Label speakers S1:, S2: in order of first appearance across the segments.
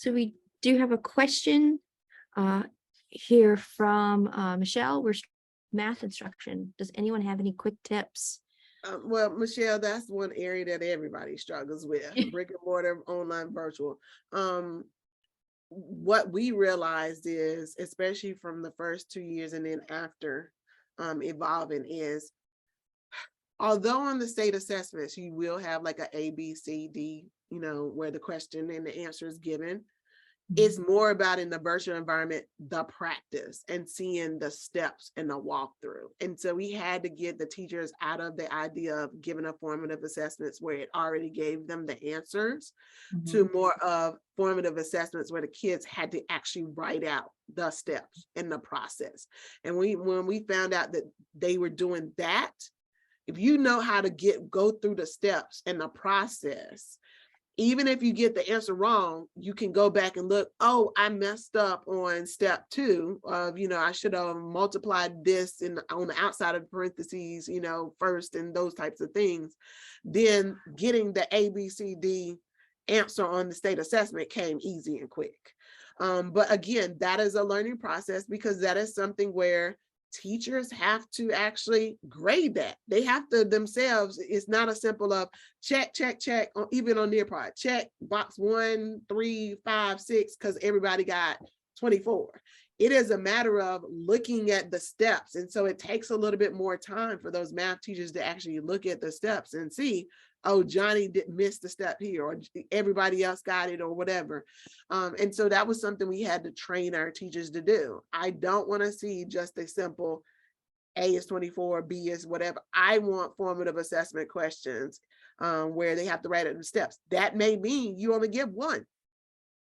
S1: So we do have a question uh, here from Michelle. We're math instruction. Does anyone have any quick tips?
S2: Well, Michelle, that's one area that everybody struggles with, brick and mortar, online, virtual. What we realized is, especially from the first 2 years and then after evolving, is although on the state assessments, you will have like a B, C, D, where the question and the answer is given. It's more about in the virtual environment, the practice and seeing the steps and the walkthrough. And so we had to get the teachers out of the idea of giving a formative assessments where it already gave them the answers to more of formative assessments where the kids had to actually write out the steps in the process. And when we found out that they were doing that, if you know how to go through the steps and the process, even if you get the answer wrong, you can go back and look, oh, I messed up on step 2 of, I should have multiplied this on the outside of parentheses, first, and those types of things. Then getting the A, B, C, D answer on the state assessment came easy and quick. But again, that is a learning process, because that is something where teachers have to actually grade that. They have to themselves. It's not a simple of check, even on their part, check box 1, 3, 5, 6, because everybody got 24. It is a matter of looking at the steps. And so it takes a little bit more time for those math teachers to actually look at the steps and see, oh, Johnny didn't miss the step here, or everybody else got it, or whatever. And so that was something we had to train our teachers to do. I don't want to see just a simple A is 24, B is whatever. I want formative assessment questions where they have to write it in steps. That may mean you only give one.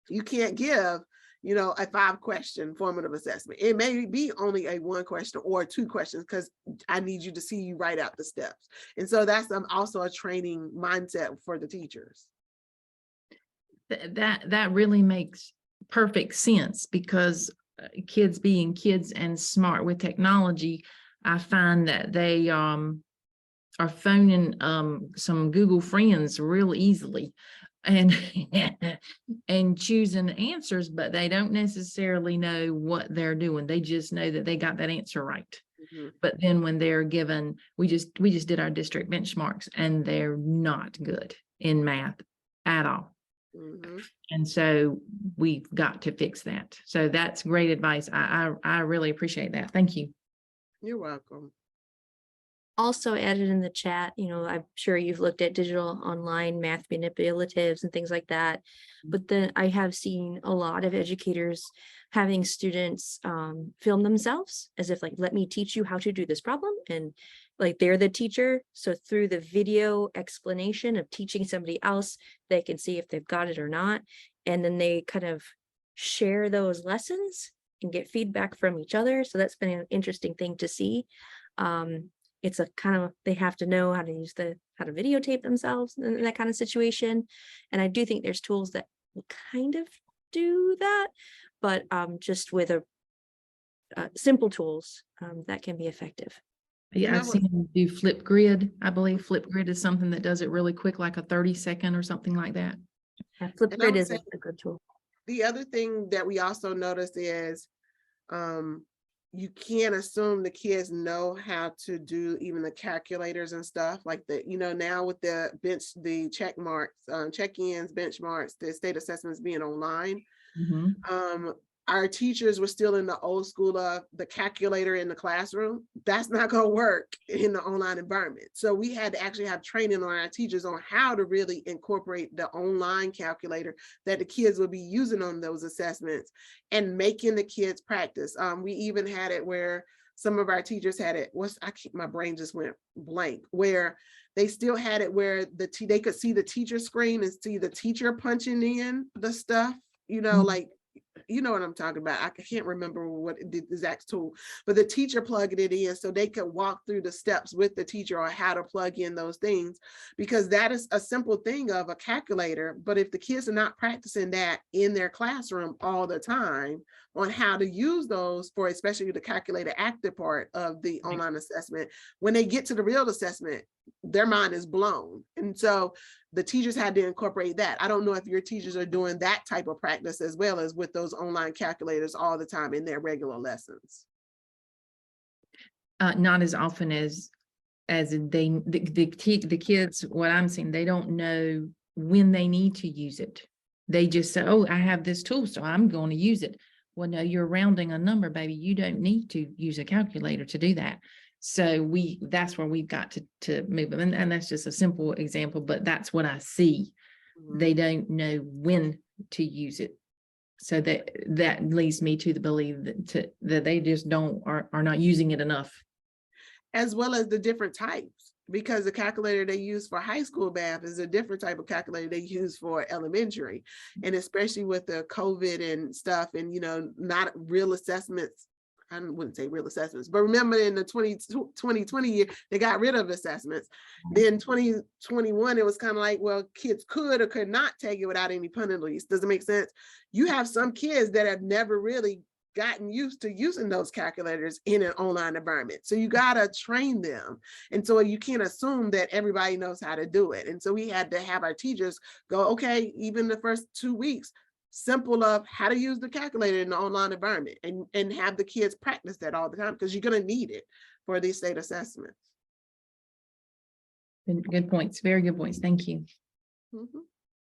S2: You can't give a 5-question formative assessment. It may be only a 1 question or 2 questions, because I need you to see you write out the steps. And so that's also a training mindset for the teachers.
S3: That really makes perfect sense, because kids being kids and smart with technology, I find that they are phoning some Google friends real easily and and choosing answers, but they don't necessarily know what they're doing. They just know that they got that answer right. But then when they're given, we just did our district benchmarks, and they're not good in math at all. And so we've got to fix that. So that's great advice. I really appreciate that. Thank you.
S2: You're welcome.
S1: Also added in the chat, I'm sure you've looked at digital online math manipulatives and things like that. But then I have seen a lot of educators having students film themselves as if like, let me teach you how to do this problem. And like they're the teacher. So through the video explanation of teaching somebody else, they can see if they've got it or not. And then they kind of share those lessons and get feedback from each other. So that's been an interesting thing to see. It's a kind of, they have to know how to use how to videotape themselves in that kind of situation. And I do think there's tools that will kind of do that, but just with simple tools that can be effective.
S3: Yeah, I've seen them do Flipgrid. I believe Flipgrid is something that does it really quick, like a 30-second or something like that.
S1: Yeah, Flipgrid is a good tool.
S2: The other thing that we also noticed is you can't assume the kids know how to do even the calculators and stuff like that. Now with the check marks, check-ins, benchmarks, the state assessments being online, our teachers were still in the old school of the calculator in the classroom. That's not going to work in the online environment. So we had to actually have training on our teachers on how to really incorporate the online calculator that the kids would be using on those assessments and making the kids practice. We even had it where some of our teachers had it. My brain just went blank, where they still had it where they could see the teacher screen and see the teacher punching in the stuff, like, you know what I'm talking about. I can't remember what the exact tool, but the teacher plugged it in so they could walk through the steps with the teacher on how to plug in those things, because that is a simple thing of a calculator. But if the kids are not practicing that in their classroom all the time on how to use those for especially the calculator active part of the online assessment, when they get to the real assessment, their mind is blown. And so the teachers had to incorporate that. I don't know if your teachers are doing that type of practice as well as with those online calculators all the time in their regular lessons.
S3: Not as often as the kids, what I'm seeing, they don't know when they need to use it. They just say, oh, I have this tool, so I'm going to use it. Well, no, you're rounding a number, baby. You don't need to use a calculator to do that. So that's where we've got to move them. And that's just a simple example, but that's what I see. They don't know when to use it. So that leads me to the belief that they just are not using it enough.
S2: As well as the different types, because the calculator they use for high school math is a different type of calculator they use for elementary. And especially with the COVID and stuff, and, you know, not real assessments. I wouldn't say real assessments, but remember in the 2020 year, they got rid of assessments. Then 2021, it was kind of like, well, kids could or could not take it without any penalties. Does it make sense? You have some kids that have never really gotten used to using those calculators in an online environment. So you got to train them. And so you can't assume that everybody knows how to do it. And so we had to have our teachers go, okay, even the first 2 weeks, simple of how to use the calculator in the online environment, and have the kids practice that all the time, because you're going to need it for these state assessments.
S3: Good points. Very good points. Thank you.
S2: Mhm.